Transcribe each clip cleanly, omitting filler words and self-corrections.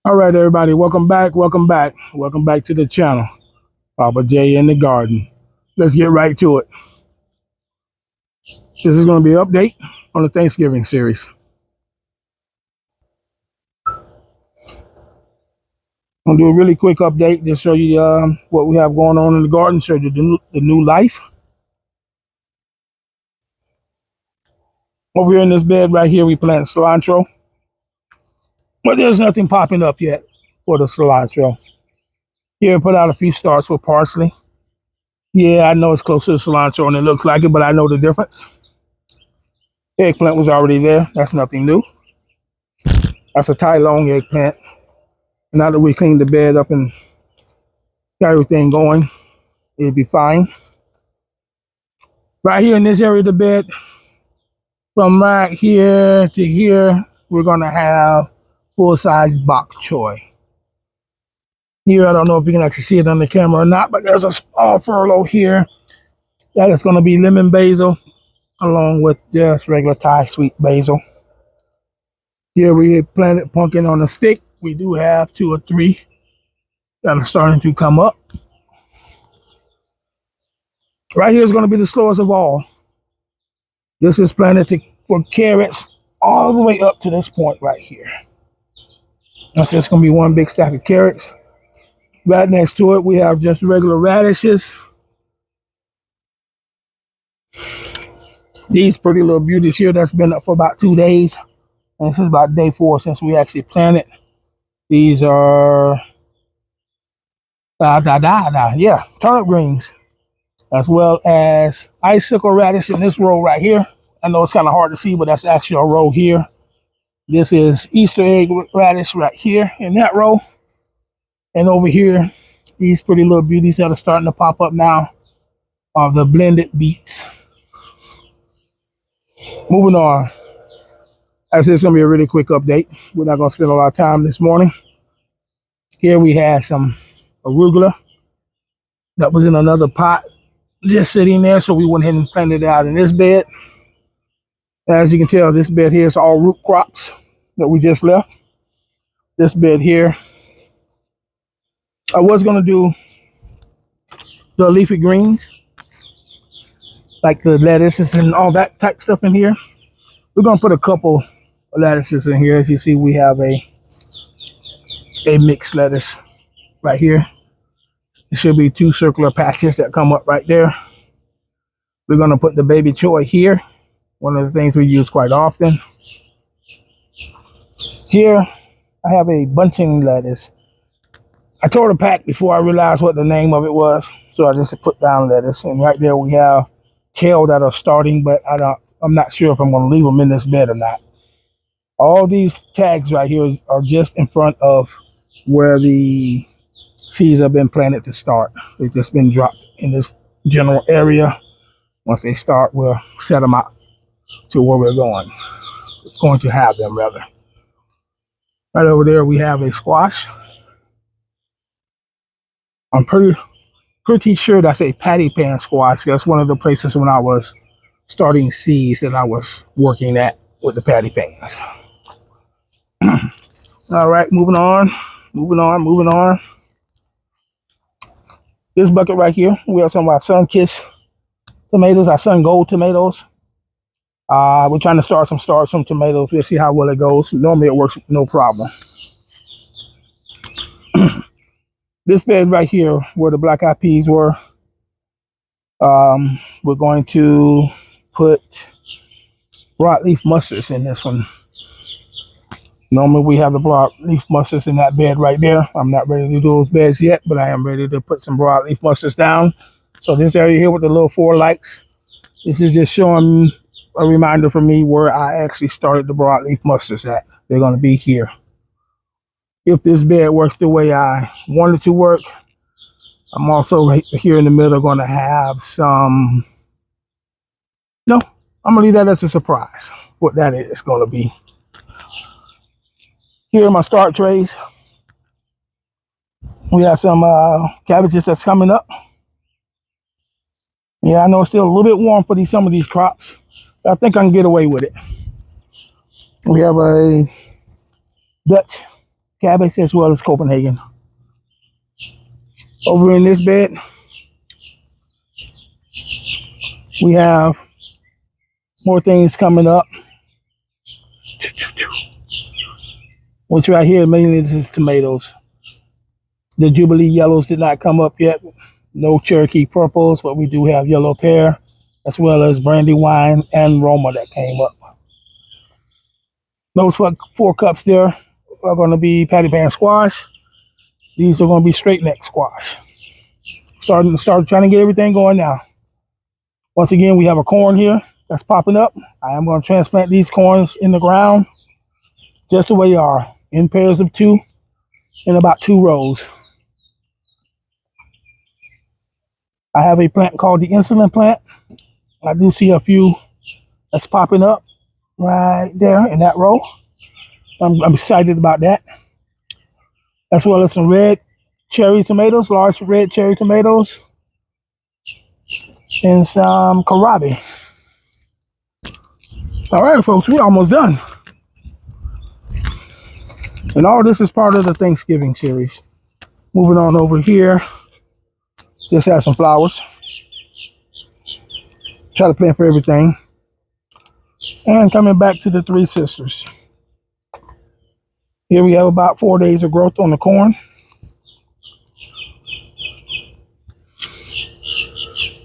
All right, everybody, welcome back. Welcome back. Welcome back to the channel. Papa J in the garden. Let's get right to it. This is going to be an update on the Thanksgiving series. I'm going to do a really quick update to show you what we have going on in the garden, show you the new life. Over here in this bed right here, we planted cilantro. But there's nothing popping up yet for the cilantro. Here, put out a few starts with parsley. Yeah, I know it's close to the cilantro and it looks like it, but I know the difference. Eggplant was already there. That's nothing new. That's a Thai long eggplant. Now that we cleaned the bed up and got everything going, it'll be fine. Right here in this area of the bed, from right here to here, we're gonna have full-size bok choy. Here, I don't know if you can actually see it on the camera or not, but there's a small furrow here that is gonna be lemon basil along with just regular Thai sweet basil. Here we planted pumpkin on a stick. We do have 2 or 3 that are starting to come up. Right here is going to be the slowest of all. This is planted for carrots all the way up to this point right here. That's just going to be one big stack of carrots. Right next to it, we have just regular radishes. These pretty little beauties here that's been up for about 2 days. And this is about day 4 since we actually planted. These are, turnip greens, as well as icicle radish in this row right here. I know it's kind of hard to see, but that's actually a row here. This is Easter egg radish right here in that row. And over here, these pretty little beauties that are starting to pop up now are the blended beets. Moving on. As this is going to be a really quick update. We're not going to spend a lot of time this morning. Here we have some arugula that was in another pot just sitting there, so we went ahead and planted it out in this bed. As you can tell, this bed here is all root crops that we just left. This bed here, I was going to do the leafy greens, like the lettuces and all that type stuff in here. We're going to put a couple of lettuces in here. As you see, we have a mixed lettuce right here. There should be 2 circular patches that come up right there. We're going to put the baby choy here, one of the things we use quite often. Here, I have a bunching lettuce. I tore the pack before I realized what the name of it was, so I just put down lettuce. And right there we have kale that are starting, but I'm not sure if I'm going to leave them in this bed or not. All these tags right here are just in front of where the seeds have been planted to start. They've just been dropped in this general area. Once they start, we'll set them out to where we're going to have them rather. Right over there, we have a squash. I'm pretty sure that's a patty pan squash. That's one of the places when I was starting seeds that I was working at with the patty pans. All right, moving on. This bucket right here, we have some of our Sun-Kissed tomatoes, our Sun Gold tomatoes. We're trying to start some tomatoes. We'll see how well it goes. Normally it works no problem. This bed right here, where the black eyed peas were, we're going to put broadleaf mustards in this one. Normally we have the broadleaf mustards in that bed right there. I'm not ready to do those beds yet, but I am ready to put some broadleaf mustards down. So this area here with the little 4 lights, this is just showing a reminder for me where I actually started the broadleaf mustards at. They're going to be here. If this bed works the way I want it to work, I'm also right here in the middle going to have some. No, I'm going to leave that as a surprise, what that is going to be. Here are my start trays. We have some cabbages that's coming up. Yeah, I know it's still a little bit warm for some of these crops, but I think I can get away with it. We have a Dutch cabbage as well as Copenhagen. Over in this bed, we have more things coming up. Which right here, mainly this is tomatoes. The Jubilee yellows did not come up yet. No Cherokee purples, but we do have yellow pear, as well as Brandywine and Roma that came up. Those 4 cups there are going to be patty pan squash. These are going to be straight neck squash. Start trying to get everything going now. Once again, we have a corn here that's popping up. I am going to transplant these corns in the ground just the way they are, in pairs of 2, in about 2 rows. I have a plant called the insulin plant. I do see a few that's popping up right there in that row. I'm excited about that. As well as some red cherry tomatoes, large red cherry tomatoes, and some kohlrabi. All right, folks, we're almost done. And all this is part of the Thanksgiving series. Moving on over here, just have some flowers. Try to plant for everything. And coming back to the 3 sisters. Here we have about 4 days of growth on the corn.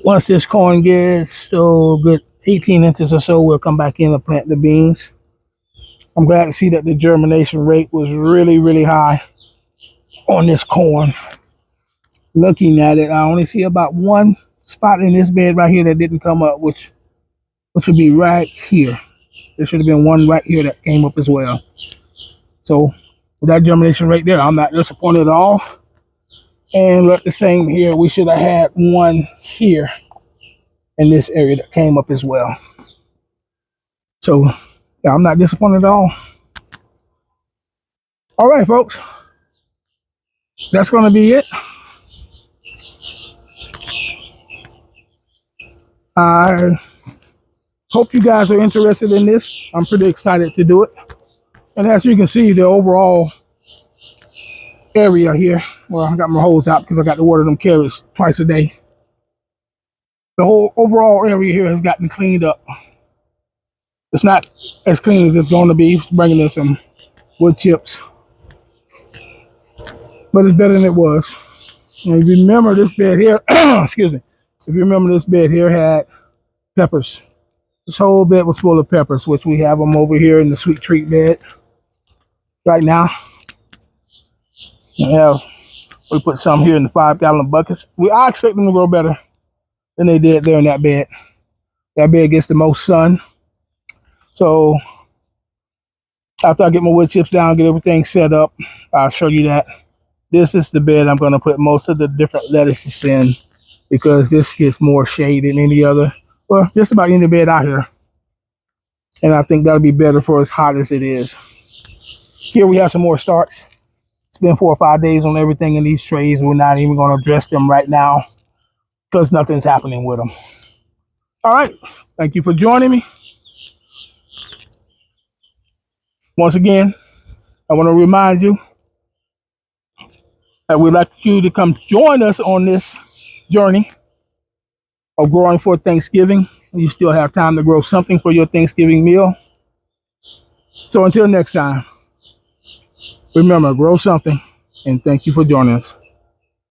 Once this corn gets so good, 18 inches or so, we'll come back in and plant the beans. I'm glad to see that the germination rate was really, really high on this corn. Looking at it, I only see about 1 spot in this bed right here that didn't come up, which would be right here. There should have been 1 right here that came up as well. So with that germination rate there, I'm not disappointed at all. And look, the same here. We should have had 1 here in this area that came up as well. So yeah, I'm not disappointed at all. All right, folks. That's going to be it. I hope you guys are interested in this. I'm pretty excited to do it. And as you can see, the overall area here, well, I got my hose out because I got to water them carrots twice a day. The whole overall area here has gotten cleaned up. It's not as clean as it's going to be, bringing in some wood chips, but it's better than it was. And if you remember this bed here, excuse me, if you remember this bed here had peppers. This whole bed was full of peppers, which we have them over here in the sweet treat bed right now. Yeah, we put some here in the 5-gallon buckets. I expect them to grow better than they did there in that bed. That bed gets the most sun. So after I get my wood chips down, get everything set up, I'll show you that. This is the bed I'm going to put most of the different lettuces in, because this gets more shade than any other, well, just about any bed out here. And I think that'll be better for as hot as it is. Here we have some more starts. It's been 4 or 5 days on everything in these trays. We're not even going to address them right now because nothing's happening with them. All right. Thank you for joining me. Once again, I want to remind you that we'd like you to come join us on this journey of growing for Thanksgiving. You still have time to grow something for your Thanksgiving meal. So until next time, remember, grow something, and thank you for joining us.